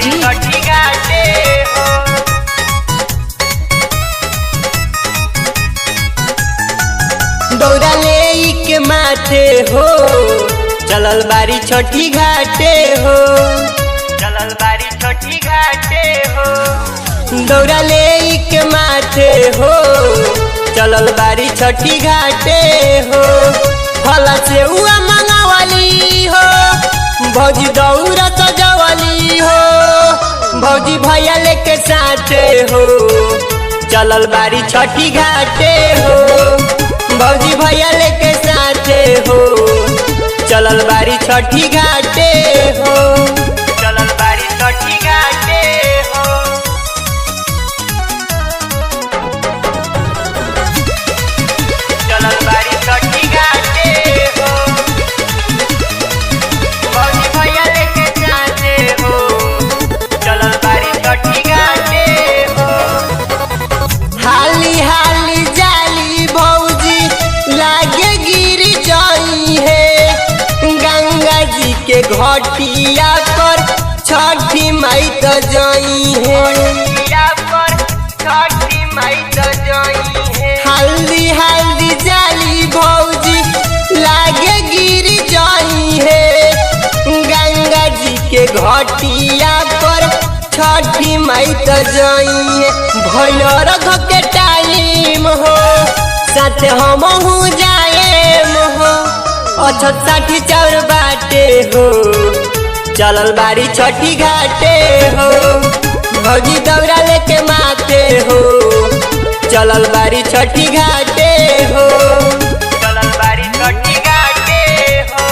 बारी छठी घाटे हो। दौरा ले के माथे हो चलल बारी छठी घाटे हो। चलल बारी छठी घाटे हो। दौरा ले के माथे हो चलल बारी छठी घाटे हो। फल से हुआ मंगावली हो भौजी दौरा सजवली हो। भौजी भैया लेके साथे हो चलल बारी छठी घाटे हो। भौजी भैया लेके साथे हो चलल बारी छठी घाटे हो। चलल बारी छठी घाटे हो। चलल बारी छठी घाटे हो। भौजी भैया लेके साथे हो चलल बारी छठी घाटे हो। हाली हाली जाली भौजी लागे गिर जाई है। गंगा जी के घटिया पर छठी माई तो जाई है। छठी माई तो जाई है। हल्दी हल्दी जाली भौजी लागे गिर जाई है। गंगा जी के घटिया पर छठी माई तो जाई है। भैया के टाइम हो साथ हम जाए हो। अच्छा साठी चार बाटे हो चलल बारी छठी घाटे हो। भौजी दौरा लेके माथे हो चलल बारी छठी घाटे हो। चलल बारी छठी घाटे हो।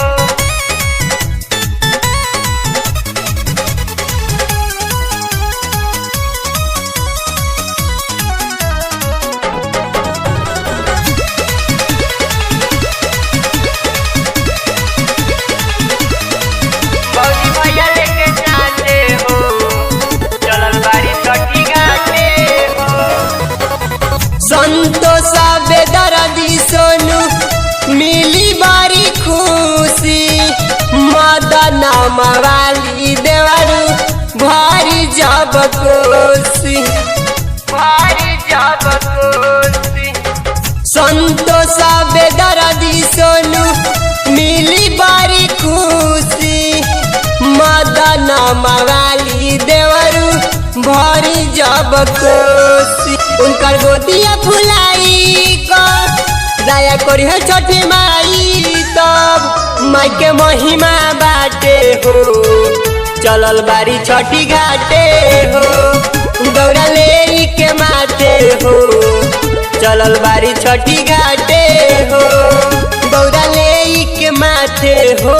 भौजी भैया लेके जाते हो चलल बारी छठी घाटे हो। संतोष बेदर्दी सोनू मिली बारी खुशी। मदन मवाली देवरू भारी जब कोसी। भारी जब कोसी। संतोष बेदर्दी सोनू मिली बारी खुशी। मदन मवाली देवरू भारी जब कोसी। उनकर गोदिया फुलाई को दया करी है छठी माई। तब माई के महिमा बाटे हो चलल बारी छठी घाटे हो। दौरा ले के माथे हो चलल बारी छठी घाटे हो। दौरा ले के माथे हो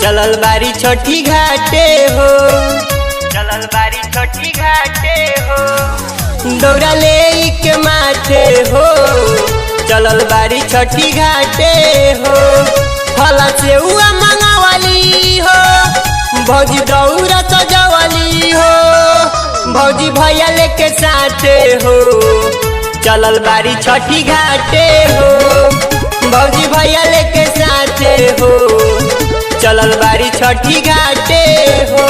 चलल बारी छठी घाटे हो। चलल बारी छठी घाटे हो। दौरा ले के माथे हो चलल बारी छठी घाटे हो। फल से हुआ मंगावली हो भौजी दौरा सजवली हो। भौजी भैया लेके साथे हो चलल बारी छठी घाटे हो। भौजी भैया लेके साथे हो चलल बारी छठी घाटे हो।